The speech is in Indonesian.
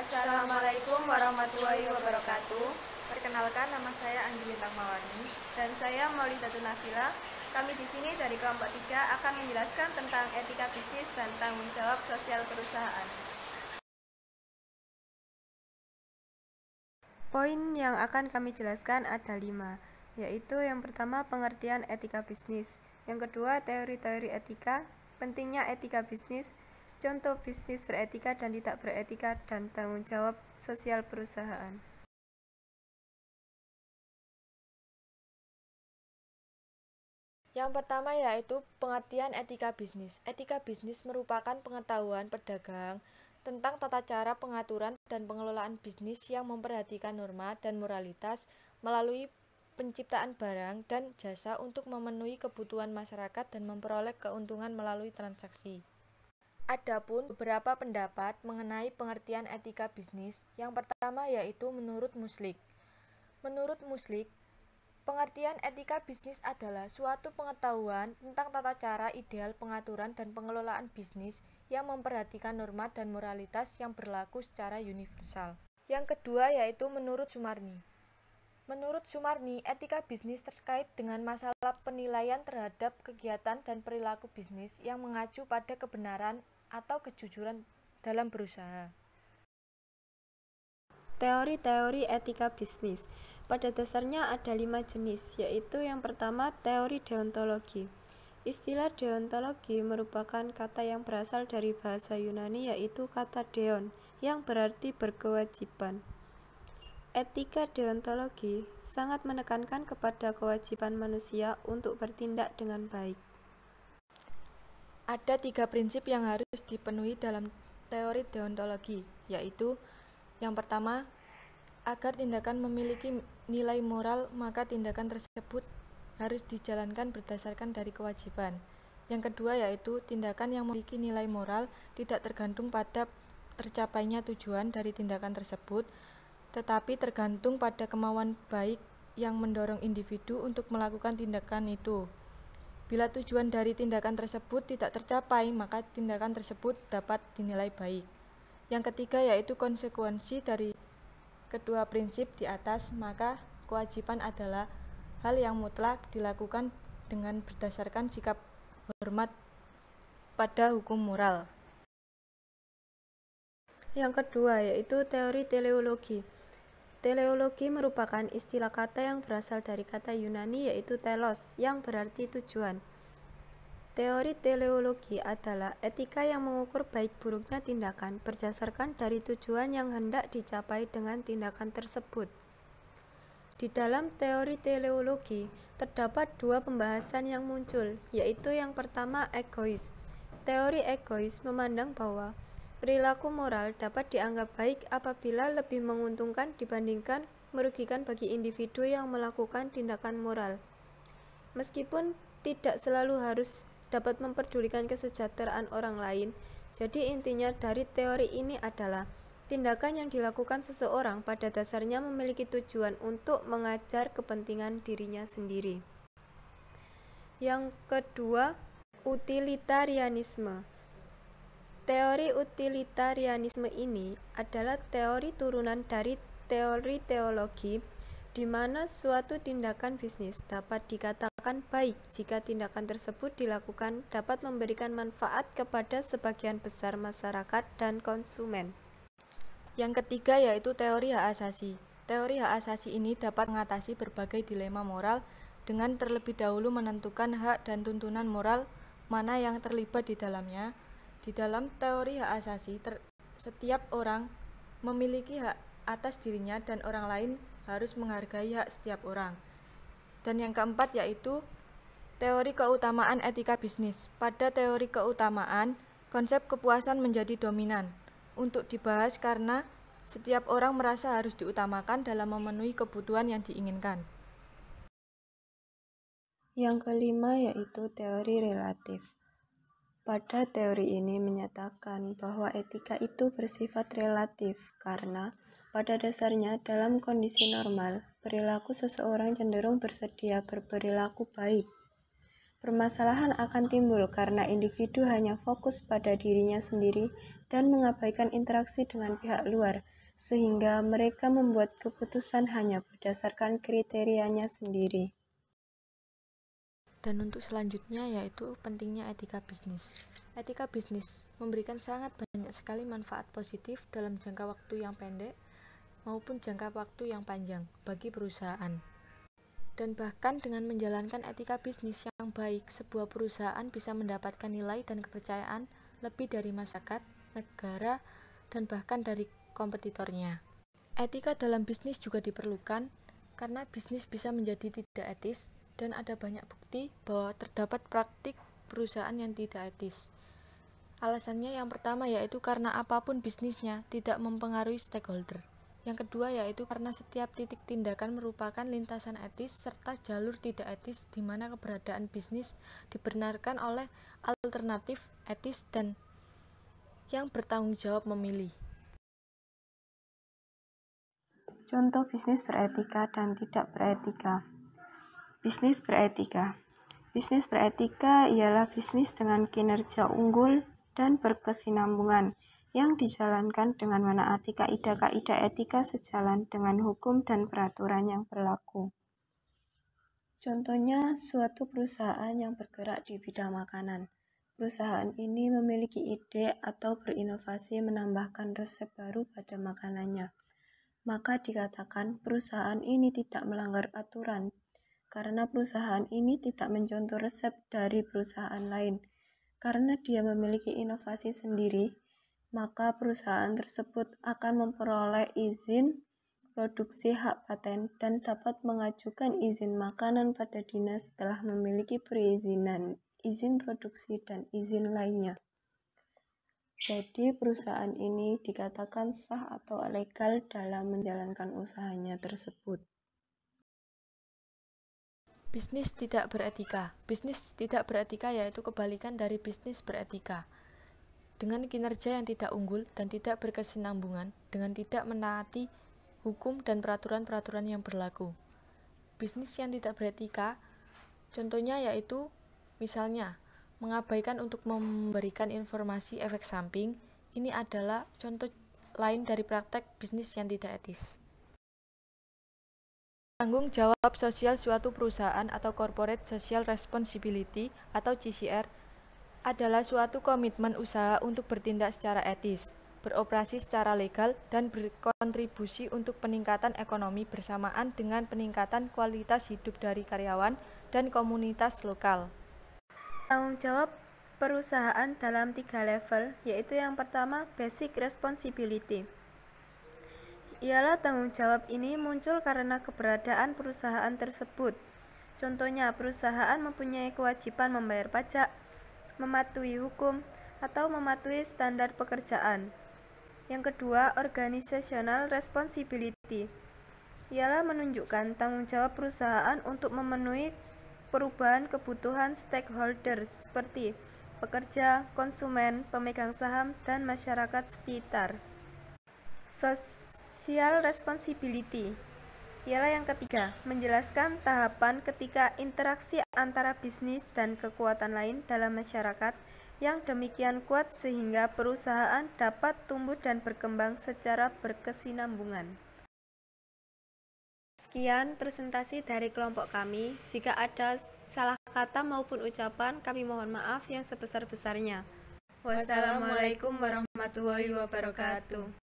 Assalamualaikum warahmatullahi wabarakatuh. Perkenalkan, nama saya Anggi Bintang Mawani. Dan saya Maulidatul Nafila. Kami di sini dari kelompok 3 akan menjelaskan tentang etika bisnis dan tanggung jawab sosial perusahaan. Poin yang akan kami jelaskan ada 5, yaitu yang pertama pengertian etika bisnis, yang kedua teori-teori etika, pentingnya etika bisnis, contoh bisnis beretika dan tidak beretika, dan tanggung jawab sosial perusahaan. Yang pertama yaitu pengertian etika bisnis. Etika bisnis merupakan pengetahuan pedagang tentang tata cara pengaturan dan pengelolaan bisnis yang memperhatikan norma dan moralitas melalui penciptaan barang dan jasa untuk memenuhi kebutuhan masyarakat dan memperoleh keuntungan melalui transaksi. Adapun beberapa pendapat mengenai pengertian etika bisnis. Yang pertama yaitu menurut Muslik. Menurut Muslik, pengertian etika bisnis adalah suatu pengetahuan tentang tata cara ideal pengaturan dan pengelolaan bisnis yang memperhatikan norma dan moralitas yang berlaku secara universal. Yang kedua yaitu menurut Sumarni. Menurut Sumarni, etika bisnis terkait dengan masalah penilaian terhadap kegiatan dan perilaku bisnis yang mengacu pada kebenaran atau kejujuran dalam berusaha. Teori-teori etika bisnis. Pada dasarnya ada 5 jenis, yaitu yang pertama teori deontologi. Istilah deontologi merupakan kata yang berasal dari bahasa Yunani, yaitu kata deon, yang berarti berkewajiban. Etika deontologi sangat menekankan kepada kewajiban manusia untuk bertindak dengan baik. Ada 3 prinsip yang harus dipenuhi dalam teori deontologi, yaitu yang pertama, agar tindakan memiliki nilai moral, maka tindakan tersebut harus dijalankan berdasarkan dari kewajiban. Yang kedua yaitu tindakan yang memiliki nilai moral tidak tergantung pada tercapainya tujuan dari tindakan tersebut, tetapi tergantung pada kemauan baik yang mendorong individu untuk melakukan tindakan itu. Bila tujuan dari tindakan tersebut tidak tercapai, maka tindakan tersebut dapat dinilai baik. Yang ketiga yaitu konsekuensi dari kedua prinsip di atas, maka kewajiban adalah hal yang mutlak dilakukan dengan berdasarkan sikap hormat pada hukum moral. Yang kedua yaitu teori teleologi. Teleologi merupakan istilah kata yang berasal dari kata Yunani yaitu telos, yang berarti tujuan. Teori teleologi adalah etika yang mengukur baik buruknya tindakan berdasarkan dari tujuan yang hendak dicapai dengan tindakan tersebut. Di dalam teori teleologi, terdapat 2 pembahasan yang muncul, yaitu yang pertama egois. Teori egois memandang bahwa perilaku moral dapat dianggap baik apabila lebih menguntungkan dibandingkan merugikan bagi individu yang melakukan tindakan moral. Meskipun tidak selalu harus dapat memperdulikan kesejahteraan orang lain, jadi intinya dari teori ini adalah tindakan yang dilakukan seseorang pada dasarnya memiliki tujuan untuk mengajar kepentingan dirinya sendiri. Yang kedua, utilitarianisme. Teori utilitarianisme ini adalah teori turunan dari teori teologi, di mana suatu tindakan bisnis dapat dikatakan baik jika tindakan tersebut dilakukan dapat memberikan manfaat kepada sebagian besar masyarakat dan konsumen. Yang ketiga yaitu teori hak asasi. Teori hak asasi ini dapat mengatasi berbagai dilema moral dengan terlebih dahulu menentukan hak dan tuntunan moral mana yang terlibat di dalamnya. Di dalam teori hak asasi, setiap orang memiliki hak atas dirinya dan orang lain harus menghargai hak setiap orang. Dan yang keempat yaitu teori keutamaan etika bisnis. Pada teori keutamaan, konsep kepuasan menjadi dominan untuk dibahas karena setiap orang merasa harus diutamakan dalam memenuhi kebutuhan yang diinginkan. Yang kelima yaitu teori relatif. Pada teori ini menyatakan bahwa etika itu bersifat relatif karena pada dasarnya dalam kondisi normal, perilaku seseorang cenderung bersedia berperilaku baik. Permasalahan akan timbul karena individu hanya fokus pada dirinya sendiri dan mengabaikan interaksi dengan pihak luar, sehingga mereka membuat keputusan hanya berdasarkan kriterianya sendiri. Dan untuk selanjutnya yaitu pentingnya etika bisnis. Etika bisnis memberikan sangat banyak sekali manfaat positif dalam jangka waktu yang pendek maupun jangka waktu yang panjang bagi perusahaan. Dan bahkan dengan menjalankan etika bisnis yang baik, sebuah perusahaan bisa mendapatkan nilai dan kepercayaan lebih dari masyarakat, negara, dan bahkan dari kompetitornya. Etika dalam bisnis juga diperlukan karena bisnis bisa menjadi tidak etis dan ada banyak bukti bahwa terdapat praktik perusahaan yang tidak etis. Alasannya yang pertama yaitu karena apapun bisnisnya tidak mempengaruhi stakeholder. Yang kedua yaitu karena setiap titik tindakan merupakan lintasan etis serta jalur tidak etis di mana keberadaan bisnis dibenarkan oleh alternatif etis dan yang bertanggung jawab memilih. Contoh bisnis beretika dan tidak beretika. Bisnis beretika. Bisnis beretika ialah bisnis dengan kinerja unggul dan berkesinambungan yang dijalankan dengan menaati kaidah-kaidah etika sejalan dengan hukum dan peraturan yang berlaku. Contohnya, suatu perusahaan yang bergerak di bidang makanan. Perusahaan ini memiliki ide atau berinovasi menambahkan resep baru pada makanannya. Maka dikatakan perusahaan ini tidak melanggar aturan karena perusahaan ini tidak mencontoh resep dari perusahaan lain. Karena dia memiliki inovasi sendiri, maka perusahaan tersebut akan memperoleh izin produksi hak paten dan dapat mengajukan izin makanan pada dinas setelah memiliki perizinan, izin produksi, dan izin lainnya. Jadi perusahaan ini dikatakan sah atau legal dalam menjalankan usahanya tersebut. Bisnis tidak beretika. Bisnis tidak beretika yaitu kebalikan dari bisnis beretika. Dengan kinerja yang tidak unggul dan tidak berkesinambungan, dengan tidak menaati hukum dan peraturan-peraturan yang berlaku. Bisnis yang tidak beretika, contohnya yaitu misalnya mengabaikan untuk memberikan informasi efek samping. Ini adalah contoh lain dari praktek bisnis yang tidak etis. Tanggung jawab sosial suatu perusahaan atau Corporate Social Responsibility atau CSR adalah suatu komitmen usaha untuk bertindak secara etis, beroperasi secara legal, dan berkontribusi untuk peningkatan ekonomi bersamaan dengan peningkatan kualitas hidup dari karyawan dan komunitas lokal. Tanggung jawab perusahaan dalam 3 level, yaitu yang pertama basic responsibility. Ialah tanggung jawab ini muncul karena keberadaan perusahaan tersebut. Contohnya, perusahaan mempunyai kewajiban membayar pajak, mematuhi hukum, atau mematuhi standar pekerjaan. Yang kedua, organizational responsibility. Ialah menunjukkan tanggung jawab perusahaan untuk memenuhi perubahan kebutuhan stakeholders seperti pekerja, konsumen, pemegang saham, dan masyarakat sekitar. Social responsibility ialah yang ketiga, menjelaskan tahapan ketika interaksi antara bisnis dan kekuatan lain dalam masyarakat yang demikian kuat sehingga perusahaan dapat tumbuh dan berkembang secara berkesinambungan. Sekian presentasi dari kelompok kami. Jika ada salah kata maupun ucapan, kami mohon maaf yang sebesar-besarnya. Wassalamualaikum warahmatullahi wabarakatuh.